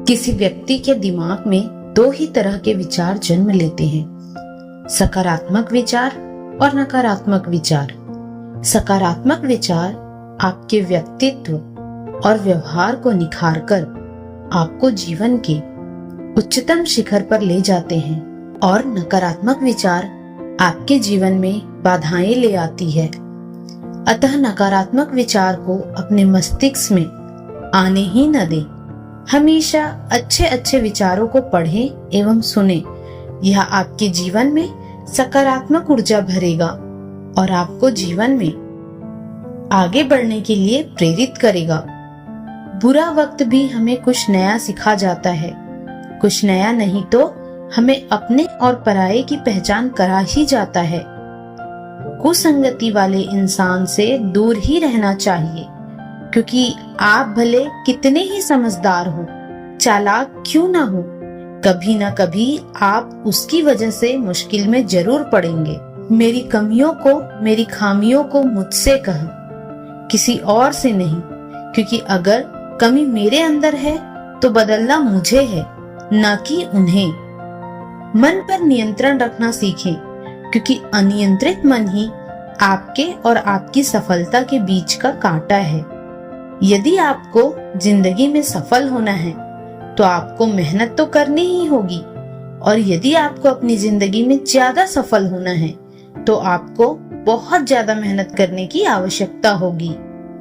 किसी व्यक्ति के दिमाग में दो ही तरह के विचार जन्म लेते हैं, सकारात्मक विचार और नकारात्मक विचार। सकारात्मक विचार आपके व्यक्तित्व और व्यवहार को निखारकर आपको जीवन के उच्चतम शिखर पर ले जाते हैं और नकारात्मक विचार आपके जीवन में बाधाएं ले आती है। अतः नकारात्मक विचार को अपने मस्तिष्क में आने ही न दें। हमेशा अच्छे अच्छे विचारों को पढ़ें एवं सुनें। यह आपके जीवन में सकारात्मक ऊर्जा भरेगा और आपको जीवन में आगे बढ़ने के लिए प्रेरित करेगा। बुरा वक्त भी हमें कुछ नया सिखा जाता है, कुछ नया नहीं तो हमें अपने और पराये की पहचान करा ही जाता है। कुसंगति वाले इंसान से दूर ही रहना चाहिए, क्योंकि आप भले कितने ही समझदार हो, चालाक क्यों ना हो, कभी ना कभी आप उसकी वजह से मुश्किल में जरूर पड़ेंगे। मेरी कमियों को, मेरी खामियों को मुझसे कह, किसी और से नहीं, क्योंकि अगर कमी मेरे अंदर है तो बदलना मुझे है, न कि उन्हें। मन पर नियंत्रण रखना सीखें, क्योंकि अनियंत्रित मन ही आपके और आपकी सफलता के बीच का कांटा है। यदि आपको जिंदगी में सफल होना है तो आपको मेहनत तो करनी ही होगी, और यदि आपको अपनी जिंदगी में ज्यादा सफल होना है तो आपको बहुत ज्यादा मेहनत करने की आवश्यकता होगी।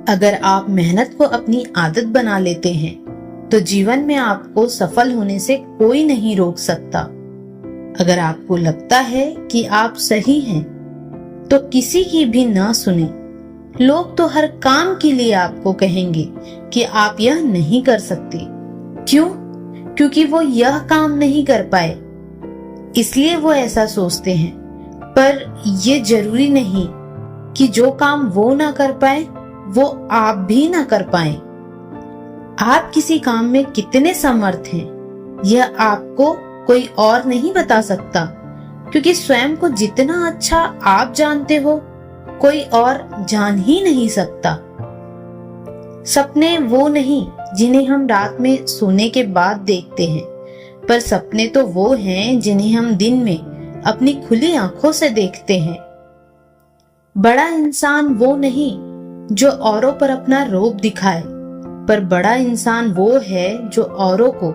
अगर आप मेहनत को अपनी आदत बना लेते हैं तो जीवन में आपको सफल होने से कोई नहीं रोक सकता। अगर आपको लगता है कि आप सही हैं तो किसी की भी ना सुने। लोग तो हर काम के लिए आपको कहेंगे कि आप यह नहीं कर सकते। क्यों? क्योंकि वो यह काम नहीं कर पाए, इसलिए वो ऐसा सोचते हैं। पर ये जरूरी नहीं कि जो काम वो ना कर पाए वो आप भी ना कर पाए। आप किसी काम में कितने समर्थ हैं यह आपको कोई और नहीं बता सकता, क्योंकि स्वयं को जितना अच्छा आप जानते हो कोई और जान ही नहीं सकता। सपने वो नहीं जिन्हें हम रात में सोने के बाद देखते हैं, पर सपने तो वो हैं जिन्हें हम दिन में अपनी खुली आंखों से देखते हैं। बड़ा इंसान वो नहीं जो औरों पर अपना रोब दिखाए, पर बड़ा इंसान वो है जो औरों को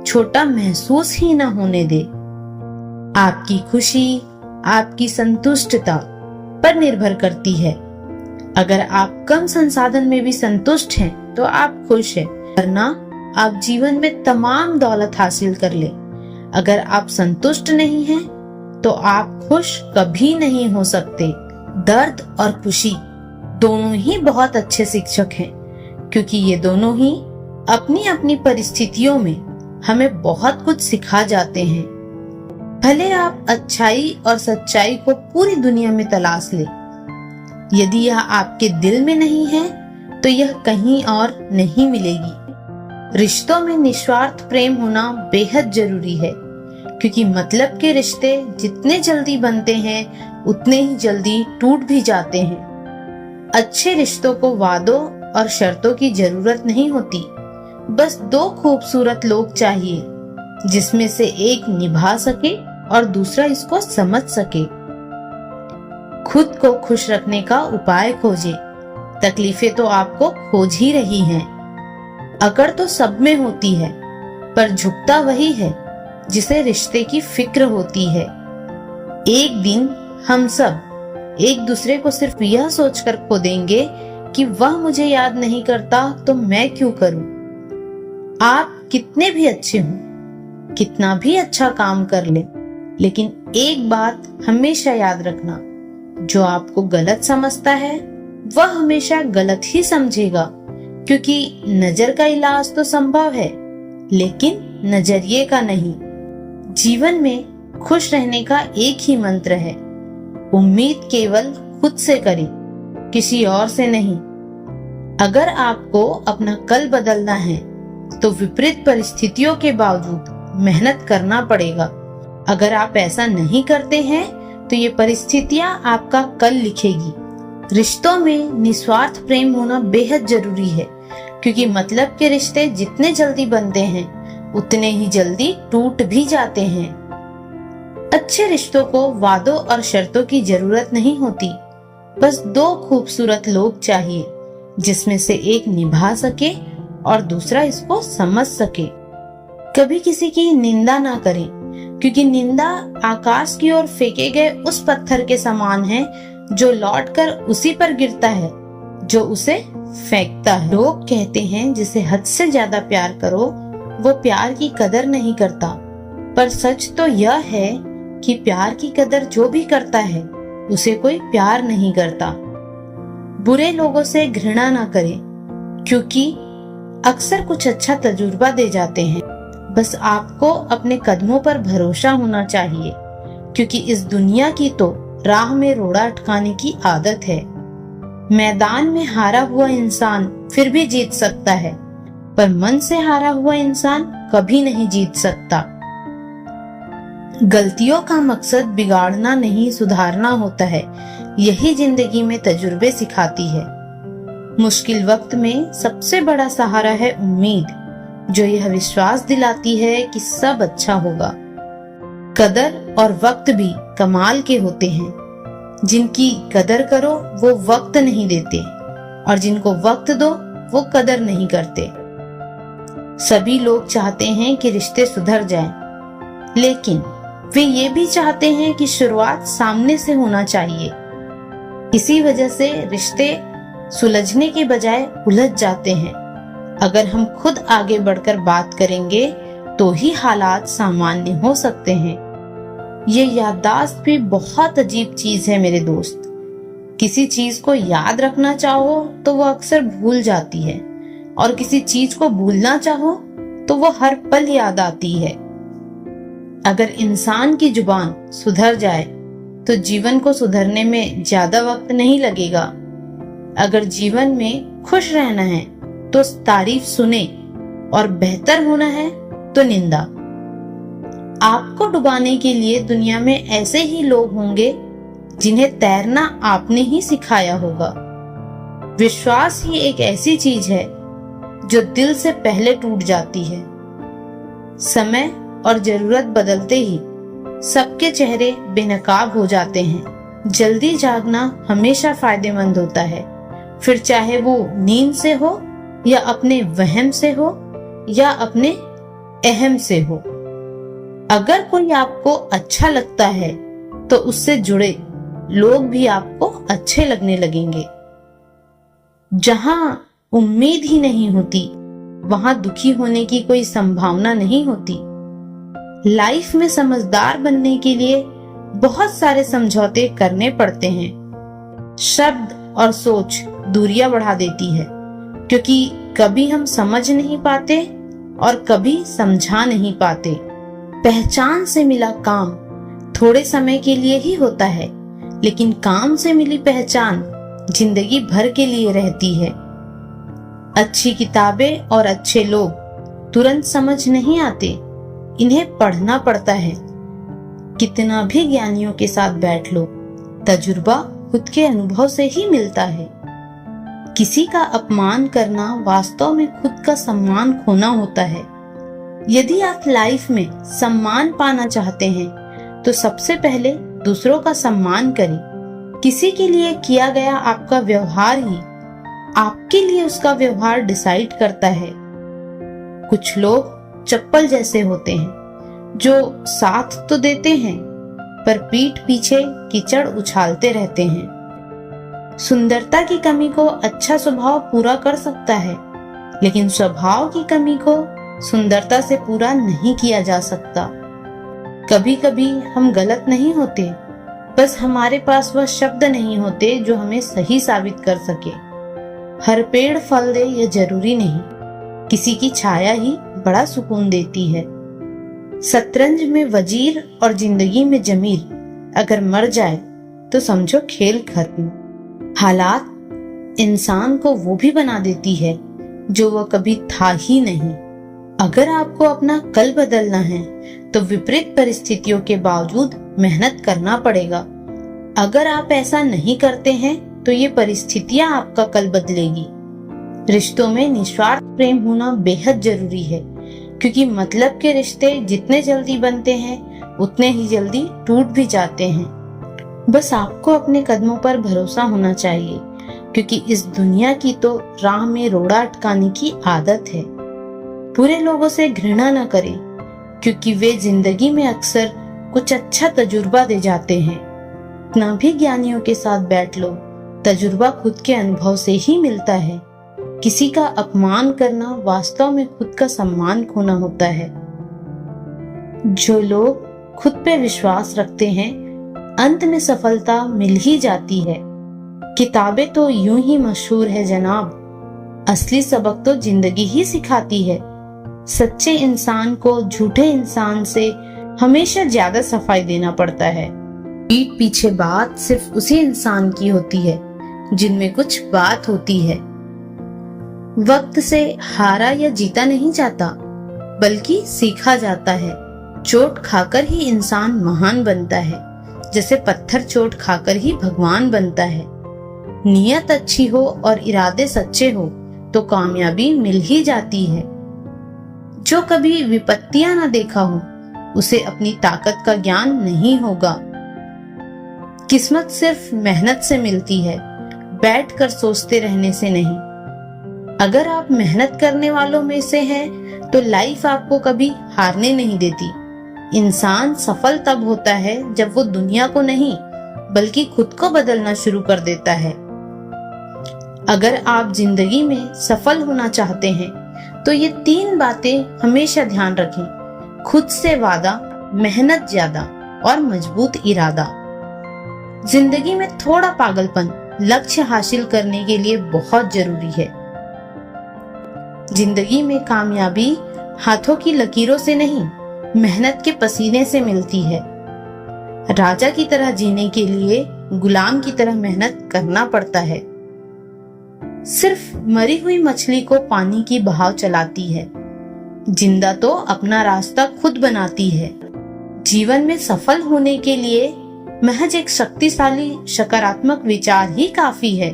छोटा महसूस ही न होने दे। आपकी खुशी, आपकी संतुष्टता पर निर्भर करती है। अगर आप कम संसाधन में भी संतुष्ट हैं तो आप खुश हैं, वरना आप जीवन में तमाम दौलत हासिल कर ले। अगर आप संतुष्ट नहीं हैं तो आप खुश कभी नहीं हो सकते। दर्द और खुशी दोनों ही बहुत अच्छे शिक्षक हैं, क्योंकि ये दोनों ही अपनी अपनी परिस्थितियों में हमें बहुत कुछ सिखा जाते हैं। भले आप अच्छाई और सच्चाई को पूरी दुनिया में तलाश ले, यदि यह आपके दिल में नहीं है तो यह कहीं और नहीं मिलेगी। रिश्तों में निस्वार्थ प्रेम होना बेहद जरूरी है, क्योंकि मतलब के रिश्ते जितने जल्दी बनते हैं उतने ही जल्दी टूट भी जाते हैं। अच्छे रिश्तों को वादों और शर्तों की जरूरत नहीं होती, बस दो खूबसूरत लोग चाहिए जिसमें से एक निभा सके और दूसरा इसको समझ सके। खुद को खुश रखने का उपाय खोजें। तकलीफें तो आपको खोज ही रही हैं। अकड़ तो सब में होती है, पर झुकता वही है जिसे रिश्ते की फिक्र होती है। एक दिन हम सब एक दूसरे को सिर्फ यह सोचकर खो देंगे कि वह मुझे याद नहीं करता तो मैं क्यों करूं। आप कितने भी अच्छे हों, कितना भी अच्छा काम कर लें, लेकिन एक बात हमेशा याद रखना, जो आपको गलत समझता है वह हमेशा गलत ही समझेगा, क्योंकि नजर का इलाज तो संभव है लेकिन नजरिए का नहीं। जीवन में खुश रहने का एक ही मंत्र है, उम्मीद केवल खुद से करें, किसी और से नहीं। अगर आपको अपना कल बदलना है तो विपरीत परिस्थितियों के बावजूद मेहनत करना पड़ेगा। अगर आप ऐसा नहीं करते हैं तो ये परिस्थितियां आपका कल लिखेगी। रिश्तों में निस्वार्थ प्रेम होना बेहद जरूरी है, क्योंकि मतलब के रिश्ते जितने जल्दी बनते हैं उतने ही जल्दी टूट भी जाते हैं। अच्छे रिश्तों को वादों और शर्तों की जरूरत नहीं होती, बस दो खूबसूरत लोग चाहिए जिसमें से एक निभा सके और दूसरा इसको समझ सके। कभी किसी की निंदा ना करें, क्योंकि निंदा आकाश की ओर फेंके गए उस पत्थर के समान है जो लौटकर उसी पर गिरता है जो उसे फेंकता है। लोग कहते हैं जिसे हद से ज्यादा प्यार करो वो प्यार की कदर नहीं करता, पर सच तो यह है कि प्यार की कदर जो भी करता है उसे कोई प्यार नहीं करता। बुरे लोगों से घृणा ना करें, क्योंकि अक्सर कुछ अच्छा तजुर्बा दे जाते हैं। बस आपको अपने कदमों पर भरोसा होना चाहिए, क्योंकि इस दुनिया की तो राह में रोड़ा अटकाने की आदत है। मैदान में हारा हुआ इंसान फिर भी जीत सकता है, पर मन से हारा हुआ इंसान कभी नहीं जीत सकता। गलतियों का मकसद बिगाड़ना नहीं, सुधारना होता है। यही जिंदगी में तजुर्बे सिखाती है। मुश्किल वक्त में सबसे बड़ा सहारा है उम्मीद, जो यह विश्वास दिलाती है कि सब अच्छा होगा। कदर और वक्त भी कमाल के होते हैं। जिनकी कदर करो वो वक्त नहीं देते, और जिनको वक्त दो वो कदर नहीं करते। सभी लोग चाहते हैं कि रिश्ते सुधर जाएं, लेकिन वे ये भी चाहते हैं कि शुरुआत सामने से होना चाहिए। इसी वजह से रिश्ते सुलझने के बजाय उलझ जाते हैं। अगर हम खुद आगे बढ़कर बात करेंगे तो ही हालात सामान्य हो सकते हैं। ये याददाश्त भी बहुत अजीब चीज है मेरे दोस्त। किसी चीज को याद रखना चाहो तो वो अक्सर भूल जाती है, और किसी चीज को भूलना चाहो तो वो हर पल याद आती है। अगर इंसान की जुबान सुधर जाए तो जीवन को सुधरने में ज्यादा वक्त नहीं लगेगा। अगर जीवन में खुश रहना है तो तारीफ सुने, और बेहतर होना है तो निंदा। आपको डुबाने के लिए दुनिया में ऐसे ही लोग होंगे जिन्हें तैरना आपने ही सिखाया होगा। विश्वास ही एक ऐसी चीज है जो दिल से पहले टूट जाती है। समय और जरूरत बदलते ही सबके चेहरे बेनकाब हो जाते हैं। जल्दी जागना हमेशा फायदेमंद होता है, फिर चाहे वो नींद से हो, या अपने वहम से हो, या अपने अहम से हो। अगर कोई आपको अच्छा लगता है तो उससे जुड़े लोग भी आपको अच्छे लगने लगेंगे। जहां उम्मीद ही नहीं होती वहां दुखी होने की कोई संभावना नहीं होती। लाइफ में समझदार बनने के लिए बहुत सारे समझौते करने पड़ते हैं। शब्द और सोच दूरियां बढ़ा देती है, क्योंकि कभी हम समझ नहीं पाते और कभी समझा नहीं पाते। पहचान से मिला काम थोड़े समय के लिए ही होता है, लेकिन काम से मिली पहचान जिंदगी भर के लिए रहती है। अच्छी किताबें और अच्छे लोग तुरंत समझ नहीं आते, इन्हें पढ़ना पड़ता है। कितना भी ज्ञानियों के साथ बैठ लो, तजुर्बा खुद के अनुभव से ही मिलता है। किसी का अपमान करना वास्तव में खुद का सम्मान खोना होता है। यदि आप लाइफ में सम्मान पाना चाहते हैं तो सबसे पहले दूसरों का सम्मान करें। किसी के लिए किया गया आपका व्यवहार ही आपके लिए उसका व्यवहार डिसाइड करता है। कुछ लोग चप्पल जैसे होते हैं जो साथ तो देते हैं पर पीठ पीछे कीचड़ उछालते रहते हैं। सुंदरता की कमी को अच्छा स्वभाव पूरा कर सकता है, लेकिन स्वभाव की कमी को सुंदरता से पूरा नहीं किया जा सकता। कभी कभी हम गलत नहीं होते, बस हमारे पास वह शब्द नहीं होते जो हमें सही साबित कर सके। हर पेड़ फल दे यह जरूरी नहीं, किसी की छाया ही बड़ा सुकून देती है। शतरंज में वजीर और जिंदगी में जमीर अगर मर जाए तो समझो खेल खत्म। हालात इंसान को वो भी बना देती है जो वह कभी था ही नहीं। अगर आपको अपना कल बदलना है तो विपरीत परिस्थितियों के बावजूद मेहनत करना पड़ेगा। अगर आप ऐसा नहीं करते हैं तो ये परिस्थितियां आपका कल बदलेगी। रिश्तों में निस्वार्थ प्रेम होना बेहद जरूरी है। क्योंकि मतलब के रिश्ते जितने जल्दी बनते हैं उतने ही जल्दी टूट भी जाते हैं। बस आपको अपने कदमों पर भरोसा होना चाहिए, क्योंकि इस दुनिया की तो राह में रोड़ा अटकाने की आदत है। बुरे लोगों से घृणा न करें, क्योंकि वे जिंदगी में अक्सर कुछ अच्छा तजुर्बा दे जाते हैं। ना भी ज्ञानियों के साथ बैठ लो, तजुर्बा खुद के अनुभव से ही मिलता है। किसी का अपमान करना वास्तव में खुद का सम्मान खोना होता है। जो लोग खुद पे विश्वास रखते हैं, अंत में सफलता मिल ही जाती है। किताबें तो यूं ही मशहूर है जनाब, असली सबक तो जिंदगी ही सिखाती है। सच्चे इंसान को झूठे इंसान से हमेशा ज्यादा सफाई देना पड़ता है। पीठ पीछे बात सिर्फ उसी इंसान की होती है जिनमें कुछ बात होती है। वक्त से हारा या जीता नहीं जाता, बल्कि सीखा जाता है। चोट खाकर ही इंसान महान बनता है, जैसे पत्थर चोट खाकर ही भगवान बनता है। नियत अच्छी हो और इरादे सच्चे हो तो कामयाबी मिल ही जाती है। जो कभी विपत्तियां ना देखा हो, उसे अपनी ताकत का ज्ञान नहीं होगा। किस्मत सिर्फ मेहनत से मिलती है, बैठकर सोचते रहने से नहीं। अगर आप मेहनत करने वालों में से हैं, तो लाइफ आपको कभी हारने नहीं देती। इंसान सफल तब होता है जब वो दुनिया को नहीं, बल्कि खुद को बदलना शुरू कर देता है। अगर आप जिंदगी में सफल होना चाहते हैं, तो ये 3 बातें हमेशा ध्यान रखें। खुद से वादा, मेहनत ज्यादा और मजबूत इरादा। जिंदगी में थोड़ा पागलपन लक्ष्य हासिल करने के लिए बहुत जरूरी है। जिंदगी में कामयाबी हाथों की लकीरों से नहीं, मेहनत के पसीने से मिलती है। राजा की तरह जीने के लिए गुलाम की तरह मेहनत करना पड़ता है। सिर्फ मरी हुई मछली को पानी की बहाव चलाती है, जिंदा तो अपना रास्ता खुद बनाती है। जीवन में सफल होने के लिए महज एक शक्तिशाली सकारात्मक विचार ही काफी है।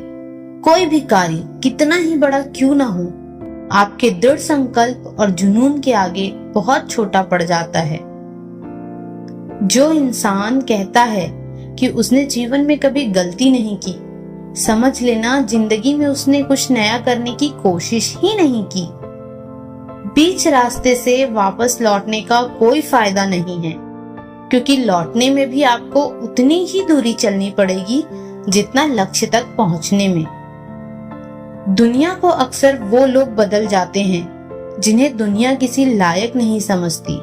कोई भी कार्य कितना ही बड़ा क्यों ना हो, आपके दृढ़ संकल्प और जुनून के आगे बहुत छोटा पड़ जाता है। जो इंसान कहता है कि उसने जीवन में कभी गलती नहीं की, समझ लेना जिंदगी में उसने कुछ नया करने की कोशिश ही नहीं की। बीच रास्ते से वापस लौटने का कोई फायदा नहीं है, क्योंकि लौटने में भी आपको उतनी ही दूरी चलनी पड़ेगी जितना लक्ष्य तक पहुंचने में। दुनिया को अक्सर वो लोग बदल जाते हैं जिन्हें दुनिया किसी लायक नहीं समझती।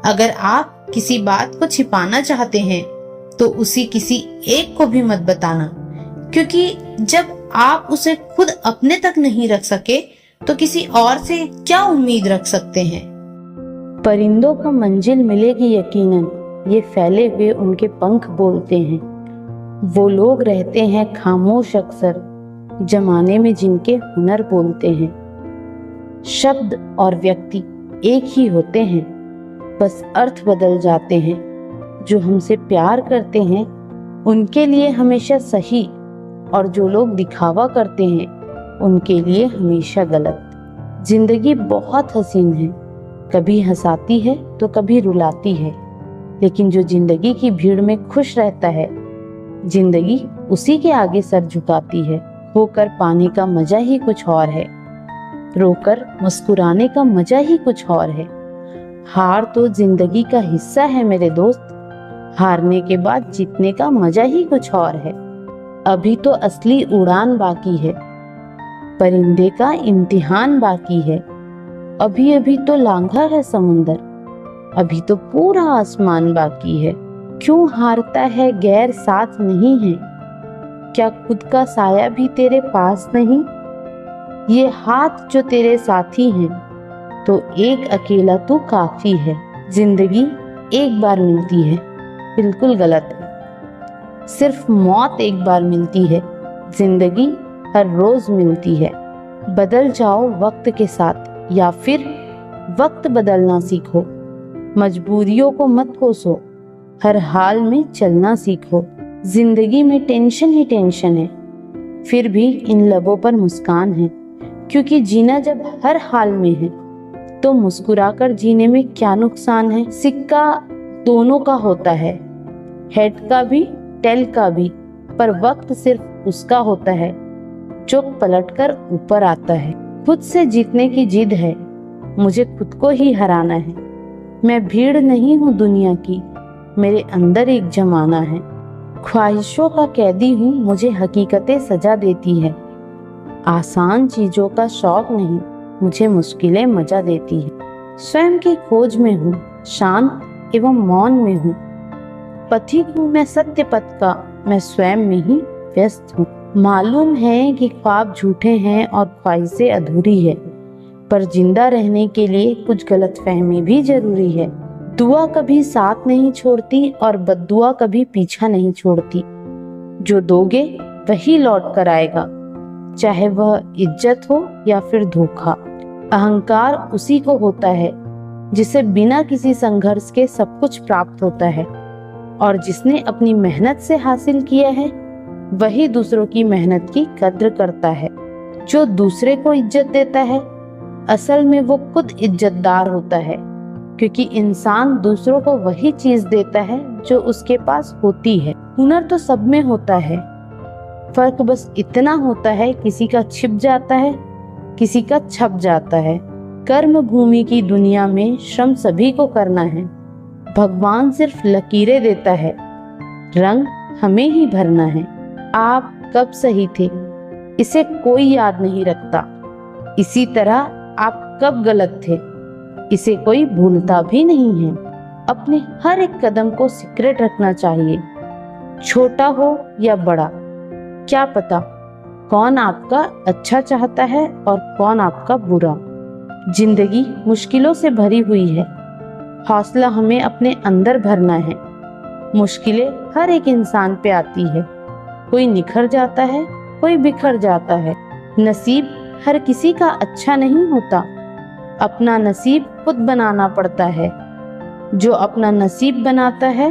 अगर आप किसी बात को छिपाना चाहते हैं, तो उसी किसी एक को भी मत बताना, क्योंकि जब आप उसे खुद अपने तक नहीं रख सके, तो किसी और से क्या उम्मीद रख सकते हैं। परिंदों को मंजिल मिलेगी यकीनन, ये फैले हुए उनके पंख बोलते हैं। वो लोग रहते हैं खामोश अक्सर, जमाने में जिनके हुनर बोलते हैं। शब्द और व्यक्ति एक ही होते हैं, बस अर्थ बदल जाते हैं। जो हमसे प्यार करते हैं उनके लिए हमेशा सही, और जो लोग दिखावा करते हैं उनके लिए हमेशा गलत। जिंदगी बहुत हसीन है, कभी हंसाती है तो कभी रुलाती है, लेकिन जो जिंदगी की भीड़ में खुश रहता है, जिंदगी उसी के आगे सर झुकाती है। होकर पाने का मजा ही कुछ और है, रोकर मुस्कुराने का मजा ही कुछ और है। हार तो जिंदगी का हिस्सा है मेरे दोस्त, हारने के बाद जीतने का मजा ही कुछ और है। अभी तो असली उड़ान बाकी है, परिंदे का इम्तिहान बाकी है। अभी अभी तो लांघा है समुंदर, अभी तो पूरा आसमान बाकी है। क्यों हारता है गैर साथ नहीं है, क्या खुद का साया भी तेरे पास नहीं। ये हाथ जो तेरे साथी हैं, तो एक अकेला तू काफी है। जिंदगी एक बार मिलती है, बिल्कुल गलत है। सिर्फ मौत एक बार मिलती है, जिंदगी हर रोज मिलती है। बदल जाओ वक्त के साथ, या फिर वक्त बदलना सीखो। मजबूरियों को मत कोसो, हर हाल में चलना सीखो। जिंदगी में टेंशन ही टेंशन है, फिर भी इन लबों पर मुस्कान है। क्योंकि जीना जब हर हाल में है, तो मुस्कुराकर जीने में क्या नुकसान है। सिक्का दोनों का होता है, हेड का भी टेल का भी, पर वक्त सिर्फ उसका होता है जो पलटकर ऊपर आता है। खुद से जीतने की जिद है, मुझे खुद को ही हराना है। मैं भीड़ नहीं हूँ दुनिया की, मेरे अंदर एक जमाना है। ख्वाहिशों का कैदी हूँ, मुझे हकीकतें सजा देती है। आसान चीजों का शौक नहीं, मुझे मुश्किलें मजा देती है। स्वयं की खोज में हूँ, शांत एवं मौन में हूँ। पथिक हूँ मैं सत्य पथ का, मैं स्वयं में ही व्यस्त हूँ। मालूम है कि ख्वाब झूठे हैं और ख्वाहिशें अधूरी है, पर जिंदा रहने के लिए कुछ गलतफहमी भी जरूरी है। दुआ कभी साथ नहीं छोड़ती और बद्दुआ कभी पीछा नहीं छोड़ती। जो दोगे वही लौट कर आएगा, चाहे वह इज्जत हो या फिर धोखा। अहंकार उसी को होता है जिसे बिना किसी संघर्ष के सब कुछ प्राप्त होता है, और जिसने अपनी मेहनत से हासिल किया है वही दूसरों की मेहनत की कद्र करता है। जो दूसरे को इज्जत देता है असल में वो खुद इज्जतदार होता है, क्योंकि इंसान दूसरों को वही चीज देता है जो उसके पास होती है। हुनर तो सब में होता है, फर्क बस इतना होता है किसी का छिप जाता है, किसी का छप जाता है। कर्म भूमि की दुनिया में श्रम सभी को करना है। भगवान सिर्फ लकीरें देता है, रंग हमें ही भरना है। आप कब सही थे इसे कोई याद नहीं रखता, इसी तरह आप कब गलत थे इसे कोई भूलता भी नहीं है। अपने हर एक कदम को सीक्रेट रखना चाहिए, छोटा हो या बड़ा। क्या पता कौन आपका अच्छा चाहता है और कौन आपका बुरा। जिंदगी मुश्किलों से भरी हुई है, हौसला हमें अपने अंदर भरना है। मुश्किलें हर एक इंसान पे आती है, कोई निखर जाता है, कोई बिखर जाता है। नसीब हर किसी का अच्छा नहीं होता, अपना नसीब खुद बनाना पड़ता है। जो अपना नसीब बनाता है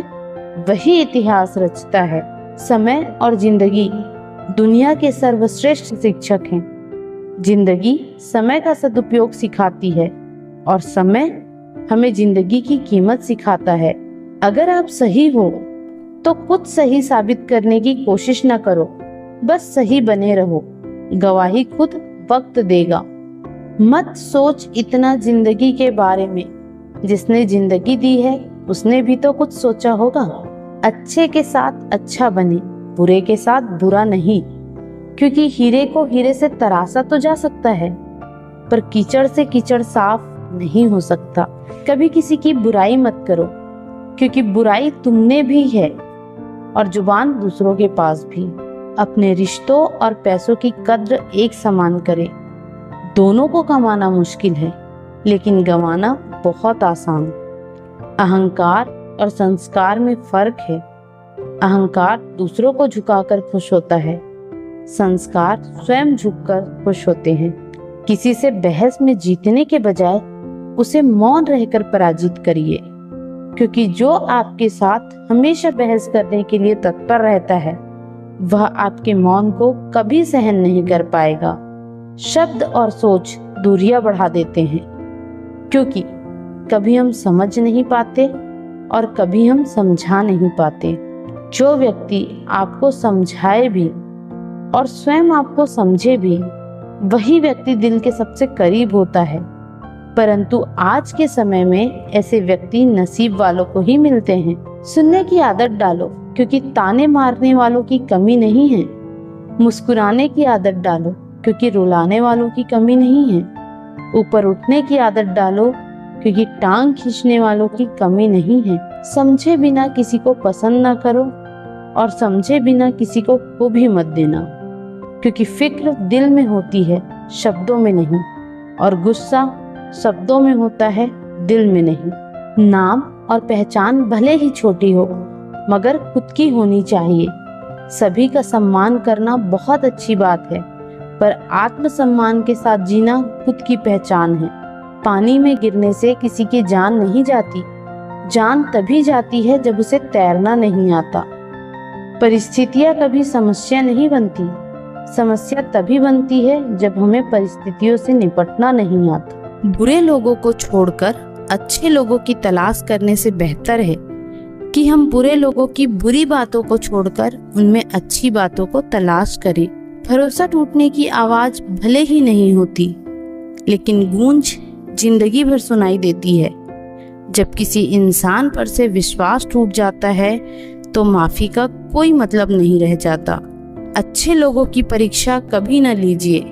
वही इतिहास रचता है। समय और जिंदगी दुनिया के सर्वश्रेष्ठ शिक्षक हैं। जिंदगी समय का सदुपयोग सिखाती है और समय हमें जिंदगी की कीमत सिखाता है। अगर आप सही हो तो खुद सही साबित करने की कोशिश न करो, बस सही बने रहो। गवाही खुद वक्त देगा। मत सोच इतना जिंदगी के बारे में, जिसने जिंदगी दी है उसने भी तो कुछ सोचा होगा। अच्छे के साथ अच्छा बने, बुरे के साथ बुरा नहीं, क्योंकि हीरे को हीरे से तराशा तो जा सकता है, पर कीचड़ से कीचड़ साफ नहीं हो सकता। कभी किसी की बुराई मत करो, क्योंकि बुराई तुमने भी है और जुबान दूसरों के पास भी। अपने रिश्तों और पैसों की कद्र एक समान करें। दोनों को कमाना मुश्किल है, लेकिन गंवाना बहुत आसान। अहंकार और संस्कार में फर्क है। अहंकार दूसरों को झुकाकर खुश होता है, संस्कार स्वयं झुककर खुश होते हैं। किसी से बहस में जीतने के बजाय उसे मौन रहकर पराजित करिए, क्योंकि जो आपके साथ हमेशा बहस करने के लिए तत्पर रहता है वह आपके मौन को कभी सहन नहीं कर पाएगा। शब्द और सोच दूरियां बढ़ा देते हैं, क्योंकि कभी हम समझ नहीं पाते और कभी हम समझा नहीं पाते। जो व्यक्ति आपको समझाए भी और स्वयं आपको समझे भी, वही व्यक्ति दिल के सबसे करीब होता है। परंतु आज के समय में ऐसे व्यक्ति नसीब वालों को ही मिलते हैं। सुनने की आदत डालो, क्योंकि ताने मारने वालों की कमी नहीं है। मुस्कुराने की आदत डालो, क्योंकि रुलाने वालों की कमी नहीं है। ऊपर उठने की आदत डालो, क्योंकि टांग खींचने वालों की कमी नहीं है। समझे बिना किसी को पसंद ना करो और समझे बिना किसी को भी मत देना, क्योंकि फिक्र दिल में होती है, शब्दों में नहीं, और गुस्सा शब्दों में होता है, दिल में नहीं। नाम और पहचान भले ही छोटी हो, मगर खुद की होनी चाहिए। सभी का सम्मान करना बहुत अच्छी बात है, पर आत्मसम्मान के साथ जीना खुद की पहचान है। पानी में गिरने से किसी की जान नहीं जाती, जान तभी जाती है जब उसे तैरना नहीं आता। परिस्थितियां कभी समस्या नहीं बनती, समस्या तभी बनती है जब हमें परिस्थितियों से निपटना नहीं आता। बुरे लोगों को छोड़कर अच्छे लोगों की तलाश करने से बेहतर है कि हम बुरे लोगों की बुरी बातों को छोड़कर उनमें अच्छी बातों को तलाश करें। भरोसा टूटने की आवाज भले ही नहीं होती, लेकिन गूंज जिंदगी भर सुनाई देती है। जब किसी इंसान पर से विश्वास टूट जाता है तो माफी का कोई मतलब नहीं रह जाता। अच्छे लोगों की परीक्षा कभी न लीजिए,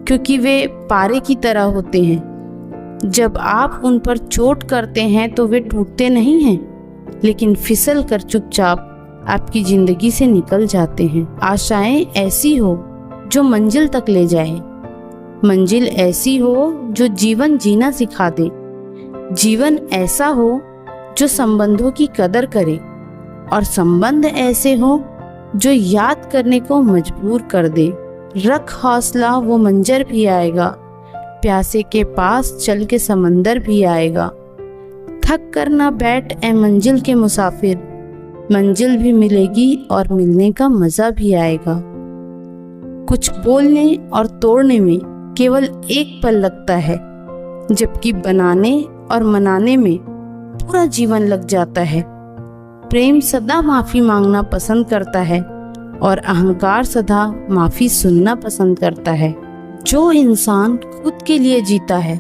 क्योंकि वे पारे की तरह होते हैं। जब आप उन पर चोट करते हैं तो वे टूटते नहीं हैं, लेकिन फिसल कर चुपचाप आपकी जिंदगी से निकल जाते हैं। आशाएं ऐसी हो जो मंजिल तक ले जाए, मंजिल ऐसी हो जो जीवन जीना सिखा दे, जीवन ऐसा हो जो संबंधों की कदर करे, और संबंध ऐसे हो जो याद करने को मजबूर कर दे। रख हौसला, वो मंजर भी आएगा, प्यासे के पास चल के समंदर भी आएगा। थक कर ना बैठ ए मंजिल के मुसाफिर, मंजिल भी मिलेगी और मिलने का मजा भी आएगा। कुछ बोलने और तोड़ने में केवल एक पल लगता है, जबकि बनाने और मनाने में पूरा जीवन लग जाता है। प्रेम सदा माफी मांगना पसंद करता है और अहंकार सदा माफी सुनना पसंद करता है। जो इंसान खुद के लिए जीता है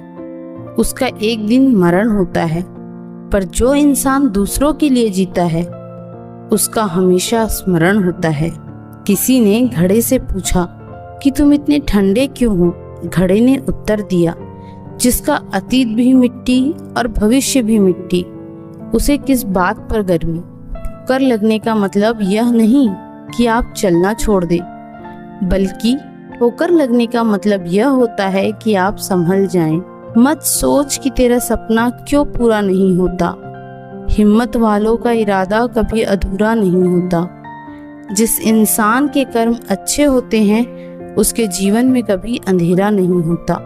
उसका एक दिन मरण होता है, पर जो इंसान दूसरों के लिए जीता है उसका हमेशा स्मरण होता है। किसी ने घड़े से पूछा कि तुम इतने ठंडे क्यों हो? घड़े ने उत्तर दिया, जिसका अतीत भी मिट्टी और भविष्य भी मिट्टी, उसे किस बात पर गर्मी? कर लगने का मतलब यह नहीं कि आप चलना छोड़ दें, बल्कि ठोकर लगने का मतलब यह होता है कि आप संभल जाएं। मत सोच कि तेरा सपना क्यों पूरा नहीं होता। हिम्मत वालों का इरादा कभी अधूरा नहीं होता। जिस इंसान के कर्म अच्छे होते हैं उसके जीवन में कभी अंधेरा नहीं होता।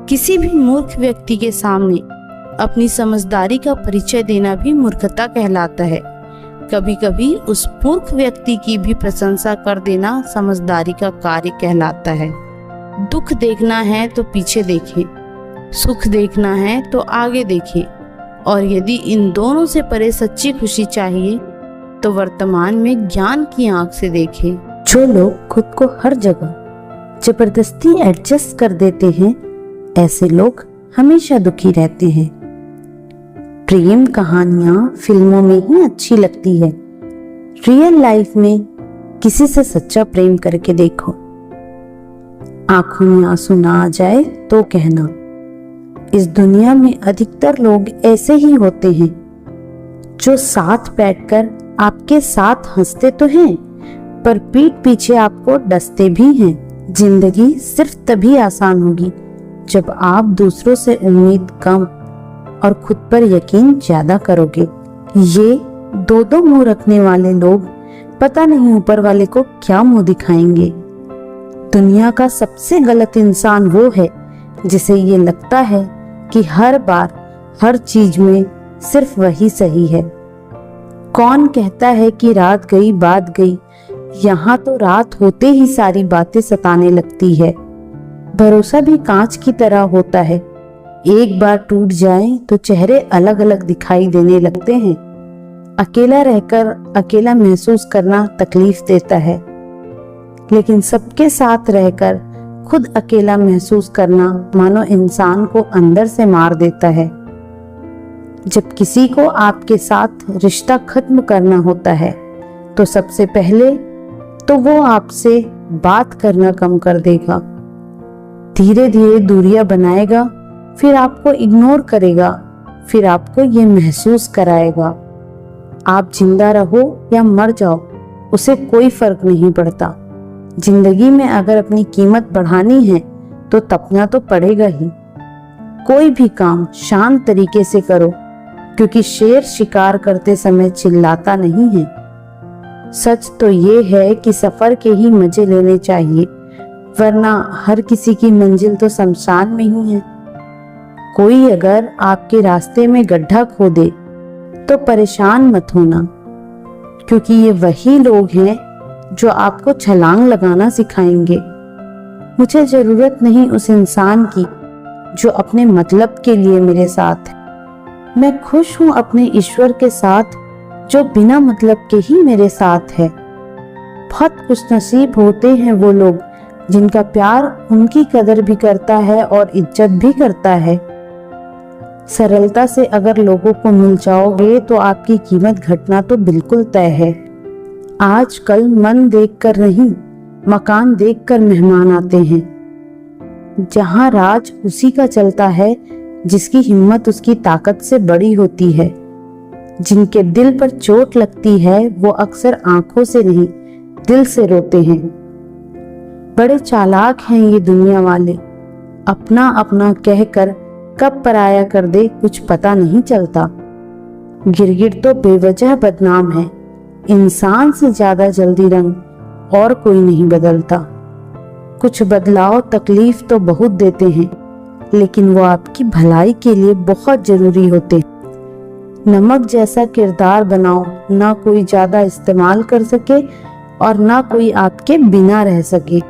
किसी भी मूर्ख व्यक्ति के सामने अपनी समझदारी का परिचय देना भी मूर्खता कहलाता है। कभी कभी उस मूर्ख व्यक्ति की भी प्रशंसा कर देना समझदारी का कार्य कहलाता है। दुख देखना है तो पीछे देखें, सुख देखना है तो आगे देखें, और यदि इन दोनों से परे सच्ची खुशी चाहिए तो वर्तमान में ज्ञान की आंख से देखें। जो लोग खुद को हर जगह जबरदस्ती एडजस्ट कर देते हैं, ऐसे लोग हमेशा दुखी रहते हैं। प्रेम कहानियां फिल्मों में ही अच्छी लगती है। रियल लाइफ में किसी से सच्चा प्रेम करके देखो। आंखों में आंसू ना आ जाए तो कहना, इस दुनिया में अधिकतर लोग ऐसे ही होते हैं जो साथ बैठकर आपके साथ हंसते तो हैं, पर पीठ पीछे आपको डसते भी हैं। जिंदगी सिर्फ तभी आसान होगी जब आप दूसरों से उम्मीद कम और खुद पर यकीन ज्यादा करोगे। ये दो मुंह रखने वाले लोग पता नहीं ऊपर वाले को क्या मुंह दिखाएंगे। दुनिया का सबसे गलत इंसान वो है जिसे ये लगता है कि हर बार हर चीज में सिर्फ वही सही है। कौन कहता है कि रात गई बात गई? यहाँ तो रात होते ही सारी बातें सताने लगती है। भरोसा भी कांच की तरह होता है, एक बार टूट जाए तो चेहरे अलग अलग दिखाई देने लगते हैं। अकेला रहकर अकेला महसूस करना तकलीफ देता है, लेकिन सबके साथ रहकर खुद अकेला महसूस करना मानो इंसान को अंदर से मार देता है। जब किसी को आपके साथ रिश्ता खत्म करना होता है तो सबसे पहले तो वो आपसे बात करना कम कर देगा, धीरे धीरे दूरियां बनाएगा, फिर आपको इग्नोर करेगा, फिर आपको ये महसूस कराएगा आप जिंदा रहो या मर जाओ उसे कोई फर्क नहीं पड़ता। जिंदगी में अगर अपनी कीमत बढ़ानी है तो तपना तो पड़ेगा ही। कोई भी काम शांत तरीके से करो, क्योंकि शेर शिकार करते समय चिल्लाता नहीं है। सच तो ये है कि सफर के ही मजे लेने चाहिए, वरना हर किसी की मंजिल तो शमशान में ही है। कोई अगर आपके रास्ते में गड्ढा खोदे तो परेशान मत होना, क्योंकि ये वही लोग हैं जो आपको छलांग लगाना सिखाएंगे। मुझे जरूरत नहीं उस इंसान की जो अपने मतलब के लिए मेरे साथ है। मैं खुश हूँ अपने ईश्वर के साथ जो बिना मतलब के ही मेरे साथ है। बहुत खुशनसीब होते हैं वो लोग जिनका प्यार उनकी कदर भी करता है और इज्जत भी करता है। सरलता से अगर लोगों को मिल जाओगे तो आपकी कीमत घटना तो बिल्कुल तय है। आजकल मन देखकर नहीं, मकान देखकर मेहमान आते हैं। जहां राज उसी का चलता है जिसकी हिम्मत उसकी ताकत से बड़ी होती है। जिनके दिल पर चोट लगती है वो अक्सर आंखों से नहीं, दिल से रोते हैं। बड़े चालाक हैं ये दुनिया वाले, अपना अपना कहकर कब पराया कर दे कुछ पता नहीं चलता। गिरगिट तो बेवजह बदनाम है, इंसान से ज्यादा जल्दी रंग और कोई नहीं बदलता। कुछ बदलाव तकलीफ तो बहुत देते हैं, लेकिन वो आपकी भलाई के लिए बहुत जरूरी होते हैं। नमक जैसा किरदार बनाओ, ना कोई ज्यादा इस्तेमाल कर सके और ना कोई आपके बिना रह सके।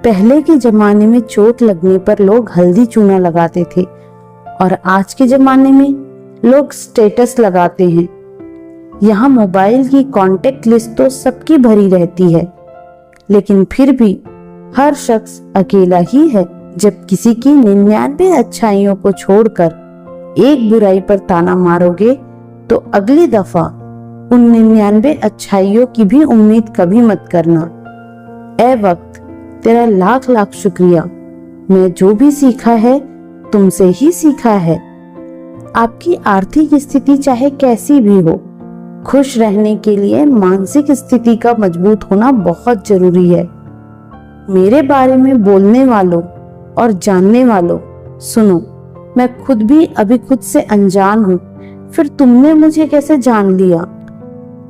पहले के जमाने में चोट लगने पर लोग हल्दी चूना लगाते थे और आज के जमाने में लोग स्टेटस लगाते हैं। यहाँ मोबाइल की कांटेक्ट लिस्ट तो सबकी भरी रहती है, लेकिन फिर भी हर शख्स अकेला ही है। जब किसी की 99 अच्छाइयों को छोड़कर एक बुराई पर ताना मारोगे तो अगली दफा उन 99 अच्छाइयों की भी उम्मीद कभी मत करना। ए वक्त, तेरा लाख लाख शुक्रिया। मैं जो भी सीखा है तुमसे ही सीखा है। आपकी आर्थिक स्थिति चाहे कैसी भी हो, खुश रहने के लिए मानसिक स्थिति का मजबूत होना बहुत जरूरी है। मेरे बारे में बोलने वालों और जानने वालों, सुनो, मैं खुद भी अभी खुद से अनजान हूँ, फिर तुमने मुझे कैसे जान लिया?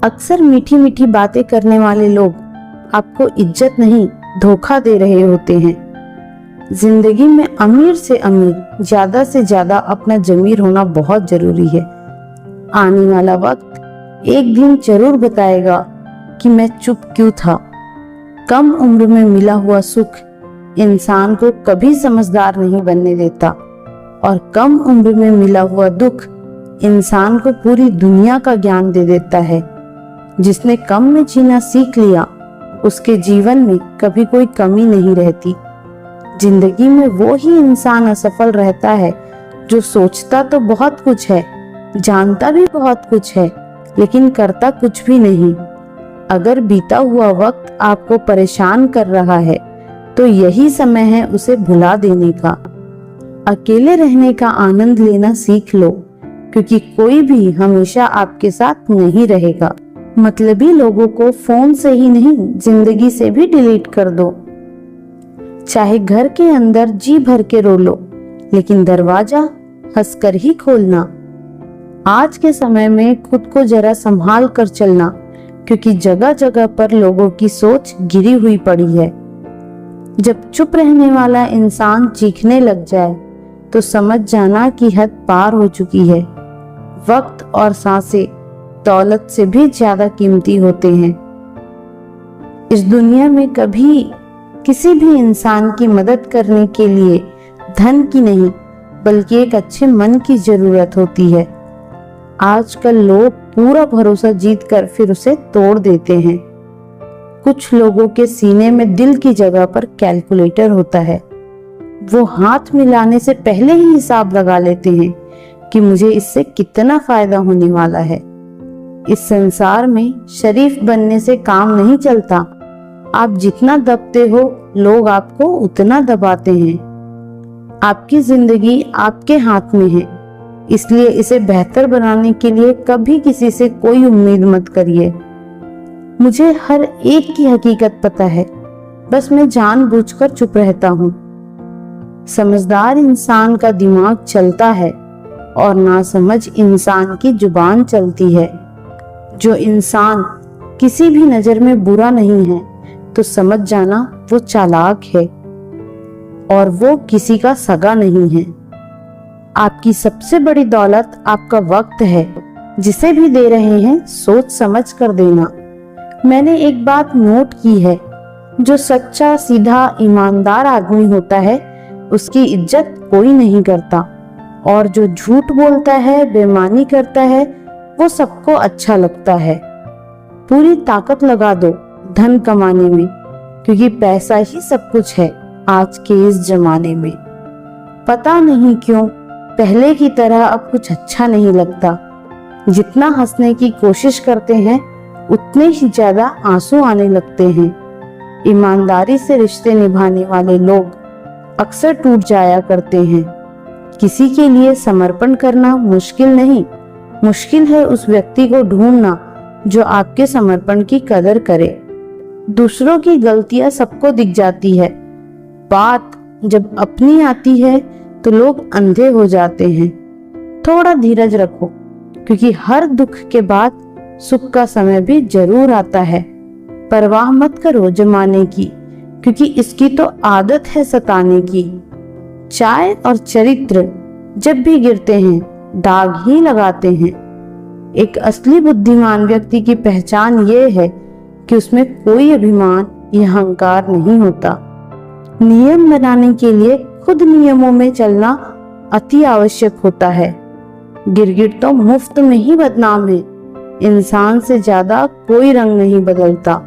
अक्सर मीठी मीठी बातें करने वाले लोग आपको इज्जत नहीं, धोखा दे रहे होते हैं। जिंदगी में अमीर से अमीर, ज्यादा से ज्यादा अपना जमीर होना बहुत जरूरी है। आने वाला वक्त एक दिन जरूर बताएगा कि मैं चुप क्यों था। कम उम्र में मिला हुआ सुख इंसान को कभी समझदार नहीं बनने देता और कम उम्र में मिला हुआ दुख इंसान को पूरी दुनिया का ज्ञान दे देता है। जिसने कम में जीना सीख लिया उसके जीवन में कभी कोई कमी नहीं रहती। जिंदगी में वो ही इंसान असफल रहता है जो सोचता तो बहुत कुछ है, जानता भी बहुत कुछ है, लेकिन करता कुछ भी नहीं। अगर बीता हुआ वक्त आपको परेशान कर रहा है तो यही समय है उसे भुला देने का। अकेले रहने का आनंद लेना सीख लो, क्योंकि कोई भी हमेशा आपके साथ नहीं रहेगा। मतलबी लोगों को फोन से ही नहीं, जिंदगी से भी डिलीट कर दो। चाहे घर के अंदर जी भर के रो लो, लेकिन दरवाजा हंसकर ही खोलना। आज के समय में खुद को जरा संभाल कर चलना, क्योंकि जगह जगह पर लोगों की सोच गिरी हुई पड़ी है। जब चुप रहने वाला इंसान चीखने लग जाए तो समझ जाना कि हद पार हो चुकी है। वक्त और सांसें दौलत से भी ज्यादा कीमती होते हैं। इस दुनिया में कभी किसी भी इंसान की मदद करने के लिए धन की नहीं, बल्कि एक अच्छे मन की जरूरत होती है। आजकल लोग पूरा भरोसा जीतकर फिर उसे तोड़ देते हैं। कुछ लोगों के सीने में दिल की जगह पर कैलकुलेटर होता है। वो हाथ मिलाने से पहले ही हिसाब लगा लेते हैं कि मुझे इससे कितना फायदा होने वाला है। इस संसार में शरीफ बनने से काम नहीं चलता। आप जितना दबते हो, लोग आपको उतना दबाते हैं। आपकी जिंदगी आपके हाथ में है, इसलिए इसे बेहतर बनाने के लिए कभी किसी से कोई उम्मीद मत करिए। मुझे हर एक की हकीकत पता है, बस मैं जानबूझकर चुप रहता हूँ। समझदार इंसान का दिमाग चलता है और नासमझ इंसान की जुबान चलती है। जो इंसान किसी भी नजर में बुरा नहीं है तो समझ जाना वो चालाक है और वो किसी का सगा नहीं है। आपकी सबसे बड़ी दौलत आपका वक्त है। जिसे भी दे रहे हैं सोच समझ कर देना। मैंने एक बात नोट की है, जो सच्चा, सीधा, ईमानदार आदमी होता है उसकी इज्जत कोई नहीं करता, और जो झूठ बोलता है, बेईमानी करता है, वो सबको अच्छा लगता है। पूरी ताकत लगा दो धन कमाने में, क्योंकि पैसा ही सब कुछ है आज के इस जमाने में। पता नहीं क्यों पहले की तरह अब कुछ अच्छा नहीं लगता। जितना हंसने की कोशिश करते हैं उतने ही ज्यादा आंसू आने लगते हैं। ईमानदारी से रिश्ते निभाने वाले लोग अक्सर टूट जाया करते हैं। किसी के लिए समर्पण करना मुश्किल नहीं, मुश्किल है उस व्यक्ति को ढूंढना जो आपके समर्पण की कदर करे। दूसरों की गलतियां सबको दिख जाती है, बात जब अपनी आती है तो लोग अंधे हो जाते हैं। थोड़ा धीरज रखो, क्योंकि हर दुख के बाद सुख का समय भी जरूर आता है। परवाह मत करो जमाने की, क्योंकि इसकी तो आदत है सताने की। चाय और चरित्र जब भी गिरते हैं दाग ही लगाते हैं। एक असली बुद्धिमान व्यक्ति की पहचान ये है कि उसमें कोई अभिमान या अहंकार नहीं होता। नियम बनाने के लिए खुद नियमों में चलना अति आवश्यक होता है। गिरगिट तो मुफ्त में ही बदनाम है, इंसान से ज्यादा कोई रंग नहीं बदलता।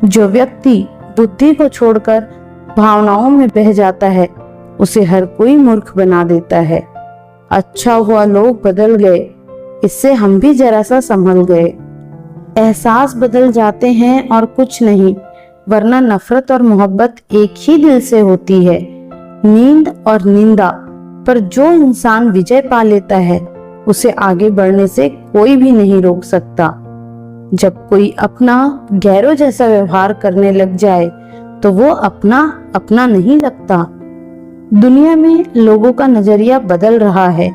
जो व्यक्ति बुद्धि को छोड़कर भावनाओं में बह जाता है उसे हर कोई मूर्ख बना देता है। अच्छा हुआ लोग बदल गए, इससे हम भी जरा सा संभल गए। एहसास बदल जाते हैं और कुछ नहीं, वरना नफरत और मोहब्बत एक ही दिल से होती है। नींद और निंदा पर जो इंसान विजय पा लेता है उसे आगे बढ़ने से कोई भी नहीं रोक सकता। जब कोई अपना गैरों जैसा व्यवहार करने लग जाए तो वो अपना नहीं लगता। दुनिया में लोगों का नजरिया बदल रहा है।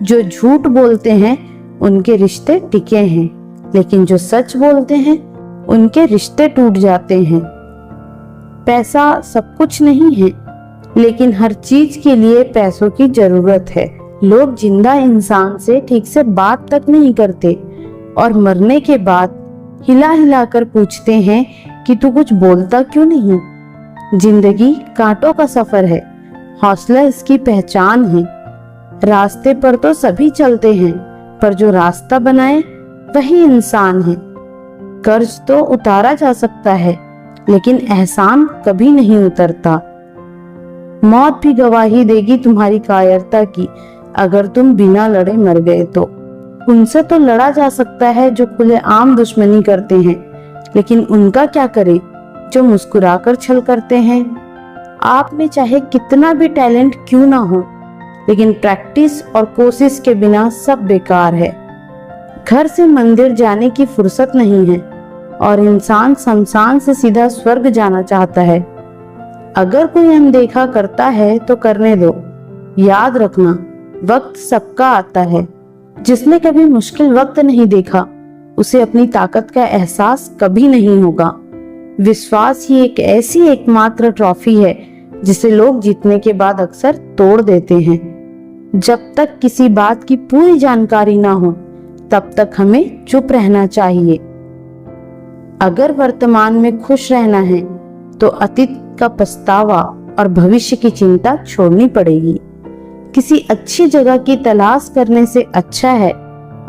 जो झूठ बोलते हैं उनके रिश्ते टिके हैं, लेकिन जो सच बोलते हैं उनके रिश्ते टूट जाते हैं। पैसा सब कुछ नहीं है, लेकिन हर चीज के लिए पैसों की जरूरत है। लोग जिंदा इंसान से ठीक से बात तक नहीं करते और मरने के बाद हिला हिला कर पूछते हैं कि तू कुछ बोलता क्यों नहीं। जिंदगी कांटों का सफर है, हौसला इसकी पहचान है। रास्ते पर तो सभी चलते हैं, पर जो रास्ता बनाए वही इंसान है। कर्ज तो उतारा जा सकता है, लेकिन एहसान कभी नहीं उतरता। मौत भी गवाही देगी तुम्हारी कायरता की, अगर तुम बिना लड़े मर गए तो। उनसे तो लड़ा जा सकता है जो खुलेआम दुश्मनी करते हैं, लेकिन उनका क्या करे जो मुस्कुराकर छल करते हैं। आप में चाहे कितना भी टैलेंट क्यों ना हो, लेकिन प्रैक्टिस और कोशिश के बिना सब बेकार है। घर से मंदिर जाने की फुर्सत नहीं है और इंसान शमशान से सीधा स्वर्ग जाना चाहता है। अगर कोई अनदेखा करता है तो करने दो। याद रखना, वक्त सबका आता है। जिसने कभी मुश्किल वक्त नहीं देखा उसे अपनी ताकत का एहसास कभी नहीं होगा। विश्वास ही एक ऐसी एकमात्र ट्रॉफी है जिसे लोग जीतने के बाद अक्सर तोड़ देते हैं। जब तक किसी बात की पूरी जानकारी ना हो तब तक हमें चुप रहना चाहिए। अगर वर्तमान में खुश रहना है तो अतीत का पछतावा और भविष्य की चिंता छोड़नी पड़ेगी। किसी अच्छी जगह की तलाश करने से अच्छा है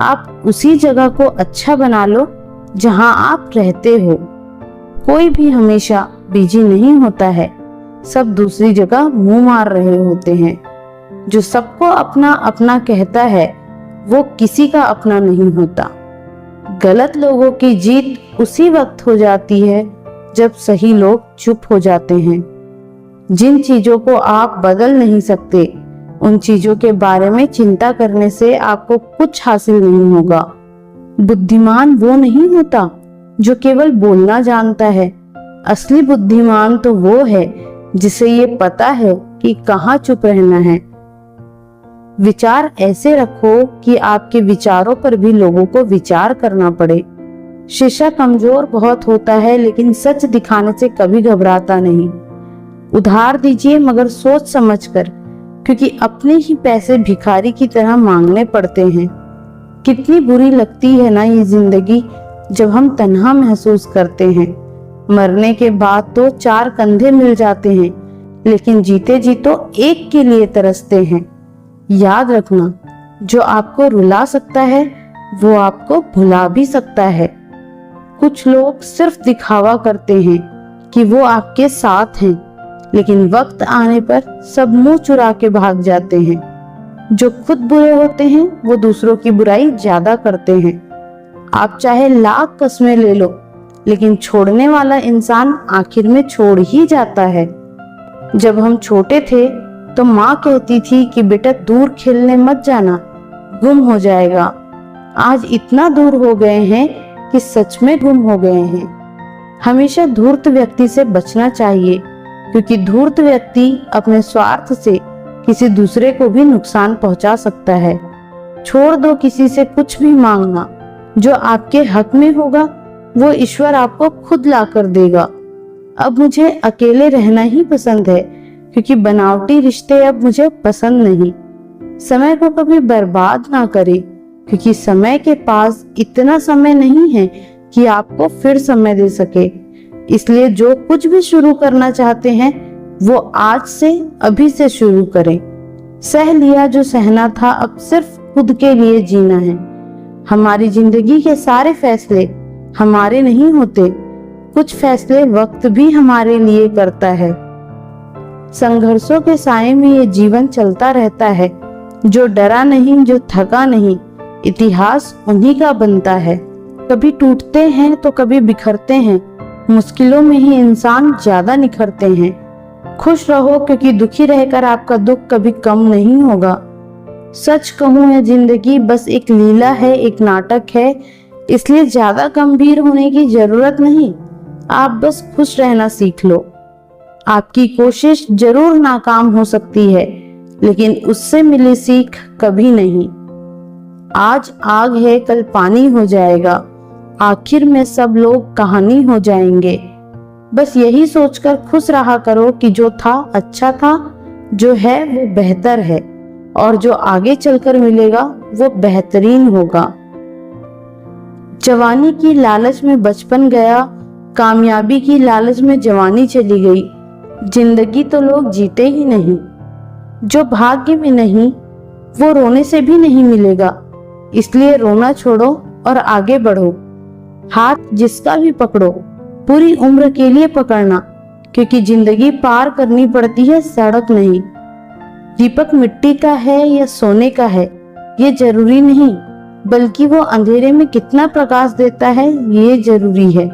आप उसी जगह को अच्छा बना लो जहां आप रहते हो। कोई भी हमेशा बिजी नहीं होता है, सब दूसरी जगह मुंह मार रहे होते हैं। जो सबको अपना अपना कहता है वो किसी का अपना नहीं होता। गलत लोगों की जीत उसी वक्त हो जाती है जब सही लोग चुप हो जाते हैं। जिन चीजों को आप बदल नहीं सकते उन चीजों के बारे में चिंता करने से आपको कुछ हासिल नहीं होगा। बुद्धिमान वो नहीं होता जो केवल बोलना जानता है। असली बुद्धिमान तो वो है जिसे ये पता है कि कहाँ चुप रहना है। विचार ऐसे रखो कि आपके विचारों पर भी लोगों को विचार करना पड़े। शीशा कमजोर बहुत होता है, लेकिन सच दिखाने से कभी घबराता नहीं। उधार दीजिए मगर सोच समझकर, क्योंकि अपने ही पैसे भिखारी की तरह मांगने पड़ते हैं। कितनी बुरी लगती है ना ये जिंदगी जब हम तन्हा महसूस करते हैं। मरने के बाद तो चार कंधे मिल जाते हैं, लेकिन जीते जी तो एक के लिए तरसते हैं। याद रखना, जो आपको रुला सकता है वो आपको भुला भी सकता है। कुछ लोग सिर्फ दिखावा करते हैं कि वो आपके साथ हैं, लेकिन वक्त आने पर सब मुंह चुरा के भाग जाते हैं। जो खुद बुरे होते हैं वो दूसरों की बुराई ज्यादा करते हैं। आप चाहे लाख कस्में ले लो, लेकिन छोड़ने वाला इंसान आखिर में छोड़ ही जाता है। जब हम छोटे थे तो माँ कहती थी कि बेटा दूर खेलने मत जाना, गुम हो जाएगा। आज इतना दूर हो गए हैं कि सच में गुम हो गए हैं। हमेशा धूर्त व्यक्ति से बचना चाहिए, क्योंकि धूर्त व्यक्ति अपने स्वार्थ से किसी दूसरे को भी नुकसान पहुंचा सकता है। छोड़ दो किसी से कुछ भी मांगना। जो आपके हक में होगा वो ईश्वर आपको खुद ला कर देगा। अब मुझे अकेले रहना ही पसंद है, क्योंकि बनावटी रिश्ते अब मुझे पसंद नहीं। समय को कभी बर्बाद ना करें, क्योंकि समय के पास इतना समय नहीं है कि आपको फिर समय दे सके। इसलिए जो कुछ भी शुरू करना चाहते हैं वो आज से, अभी से शुरू करें। सह लिया जो सहना था, अब सिर्फ खुद के लिए जीना है। हमारी जिंदगी के सारे फैसले हमारे नहीं होते, कुछ फैसले वक्त भी हमारे लिए करता है। संघर्षों के साए में ये जीवन चलता रहता है। जो डरा नहीं, जो थका नहीं, इतिहास उन्हीं का बनता है। कभी टूटते हैं तो कभी बिखरते हैं, मुश्किलों में ही इंसान ज्यादा निखरते हैं। खुश रहो, क्योंकि दुखी रहकर आपका दुख कभी कम नहीं होगा। सच कहूं, यह जिंदगी बस एक लीला है, एक नाटक है, इसलिए ज्यादा गंभीर होने की जरूरत नहीं। आप बस खुश रहना सीख लो। आपकी कोशिश जरूर नाकाम हो सकती है, लेकिन उससे मिली सीख कभी नहीं। आज आग है, कल पानी हो जाएगा, आखिर में सब लोग कहानी हो जाएंगे। बस यही सोचकर खुश रहा करो कि जो था अच्छा था, जो है वो बेहतर है, और जो आगे चलकर मिलेगा वो बेहतरीन होगा। जवानी की लालच में बचपन गया, कामयाबी की लालच में जवानी चली गई। जिंदगी तो लोग जीते ही नहीं। जो भाग्य में नहीं वो रोने से भी नहीं मिलेगा, इसलिए रोना छोड़ो और आगे बढ़ो। हाथ जिसका भी पकड़ो, पूरी उम्र के लिए पकड़ना, क्योंकि जिंदगी पार करनी पड़ती है, सड़क नहीं। दीपक मिट्टी का है या सोने का है ये जरूरी नहीं, बल्कि वो अंधेरे में कितना प्रकाश देता है ये जरूरी है।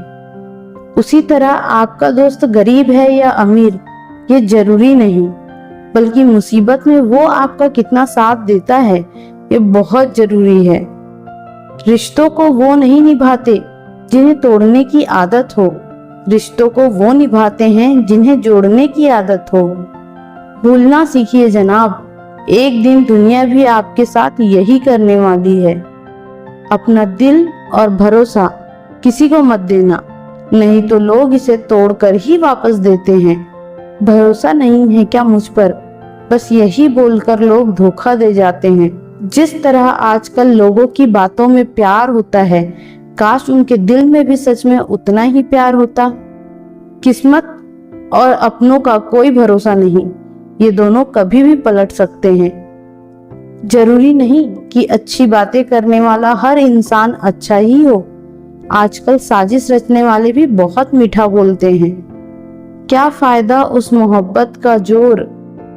उसी तरह आपका दोस्त गरीब है या अमीर ये जरूरी नहीं, बल्कि मुसीबत में वो आपका कितना साथ देता है ये बहुत जरूरी है। रिश्तों को वो नहीं निभाते जिन्हें तोड़ने की आदत हो, रिश्तों को वो निभाते हैं जिन्हें जोड़ने की आदत हो। भूलना सीखिए जनाब, एक दिन दुनिया भी आपके साथ यही करने वाली है। अपना दिल और भरोसा किसी को मत देना, नहीं तो लोग इसे तोड़कर ही वापस देते हैं। भरोसा नहीं है क्या मुझ पर, बस यही बोलकर लोग धोखा दे जाते हैं। जिस तरह आजकल लोगों की बातों में प्यार होता है, काश उनके दिल में भी सच में उतना ही प्यार होता। किस्मत और अपनों का कोई भरोसा नहीं, ये दोनों कभी भी पलट सकते हैं। जरूरी नहीं कि अच्छी बातें करने वाला हर इंसान अच्छा ही हो। आजकल साजिश रचने वाले भी बहुत मीठा बोलते हैं। क्या फायदा उस मोहब्बत का जोर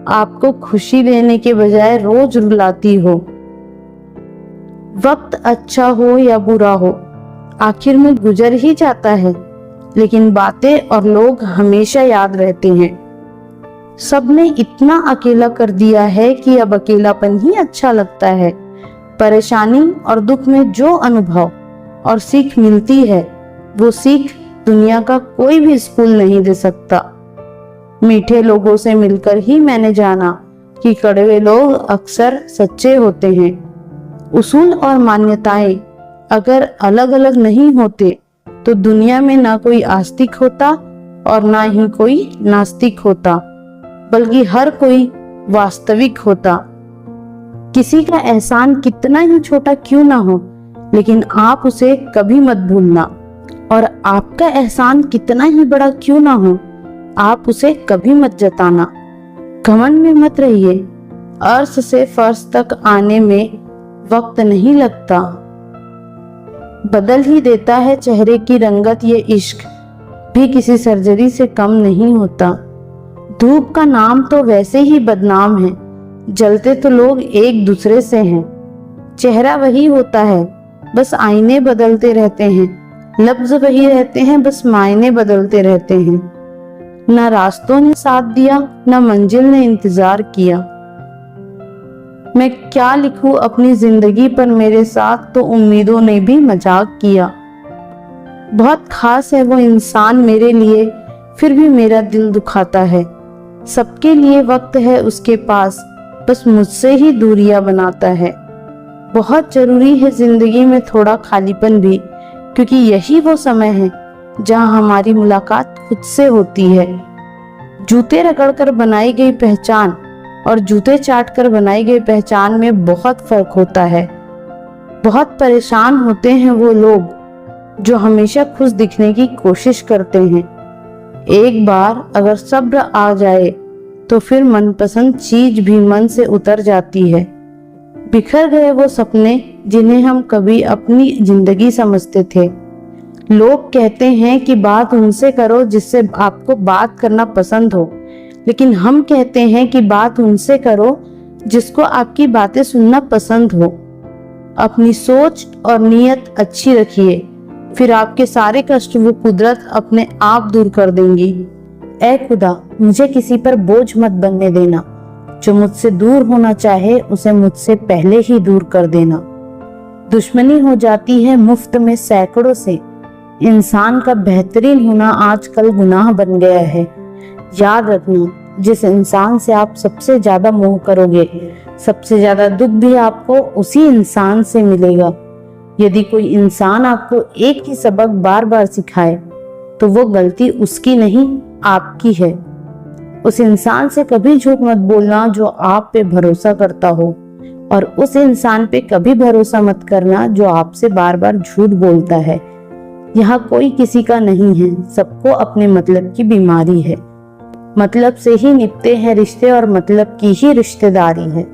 आपको खुशी देने के बजाय रोज रुलाती हो। वक्त अच्छा हो या बुरा हो, आखिर में गुजर ही जाता है, लेकिन बातें और लोग हमेशा याद रहते हैं। सबने इतना अकेला कर दिया है कि अब अकेलापन ही अच्छा लगता है। परेशानी और दुख में जो अनुभव और सीख मिलती है, वो सीख दुनिया का कोई भी स्कूल नहीं दे सकता। मीठे लोगों से मिलकर ही मैंने जाना कि कड़वे लोग अक्सर सच्चे होते हैं। उसूल और मान्यताएं अगर अलग अलग नहीं होते तो दुनिया में ना कोई आस्तिक होता और ना ही कोई नास्तिक होता, बल्कि हर कोई वास्तविक होता। किसी का एहसान कितना ही छोटा क्यों ना हो, लेकिन आप उसे कभी मत भूलना, और आपका एहसान कितना ही बड़ा क्यों ना हो, आप उसे कभी मत जताना। घमंड में मत रहिए, अर्श से फर्श तक आने में वक्त नहीं लगता। बदल ही देता है चेहरे की रंगत, ये इश्क भी किसी सर्जरी से कम नहीं होता। धूप का नाम तो वैसे ही बदनाम है, जलते तो लोग एक दूसरे से हैं। चेहरा वही होता है, बस आईने बदलते रहते हैं। लफ्ज वही रहते हैं, बस मायने बदलते रहते हैं। न रास्तों ने साथ दिया, न मंजिल ने इंतजार किया। मैं क्या लिखूं अपनी जिंदगी पर, मेरे साथ तो उम्मीदों ने भी मजाक किया। बहुत खास है वो इंसान मेरे लिए, फिर भी मेरा दिल दुखाता है। सबके लिए वक्त है उसके पास, बस मुझसे ही दूरियां बनाता है। बहुत जरूरी है जिंदगी में थोड़ा खालीपन भी, क्योंकि यही वो समय है जहां हमारी मुलाकात खुद से होती है। जूते रगड़कर बनाई गई पहचान और जूते चाटकर बनाई गई पहचान में बहुत फर्क होता है। बहुत परेशान होते हैं वो लोग जो हमेशा खुश दिखने की कोशिश करते हैं। एक बार अगर सब्र आ जाए तो फिर मनपसंद चीज भी मन से उतर जाती है। बिखर गए वो सपने जिन्हें हम कभी अपनी जिंदगी समझते थे। लोग कहते हैं कि बात उनसे करो जिससे आपको बात करना पसंद हो, लेकिन हम कहते हैं कि बात उनसे करो जिसको आपकी बातें सुनना पसंद हो। अपनी सोच और नीयत अच्छी रखिए, फिर आपके सारे कष्ट वो कुदरत अपने आप दूर कर देंगी। ऐ खुदा, मुझे किसी पर बोझ मत बनने देना। जो मुझसे दूर होना चाहे उसे मुझसे पहले ही दूर कर देना। दुश्मनी हो जाती है मुफ्त में सैकड़ों से। इंसान का बेहतरीन होना आजकल गुनाह बन गया है। याद रखना, जिस इंसान से आप सबसे ज्यादा मोह करोगे, सबसे ज्यादा दुख भी आपको उसी इंसान से मिलेगा। यदि कोई इंसान आपको एक ही सबक बार बार सिखाए तो वो गलती उसकी नहीं, आपकी है। उस इंसान से कभी झूठ मत बोलना जो आप पे भरोसा करता हो, और उस इंसान पे कभी भरोसा मत करना जो आपसे बार बार झूठ बोलता है। यहाँ कोई किसी का नहीं है, सबको अपने मतलब की बीमारी है। मतलब से ही निपटे हैं रिश्ते और मतलब की ही रिश्तेदारी है।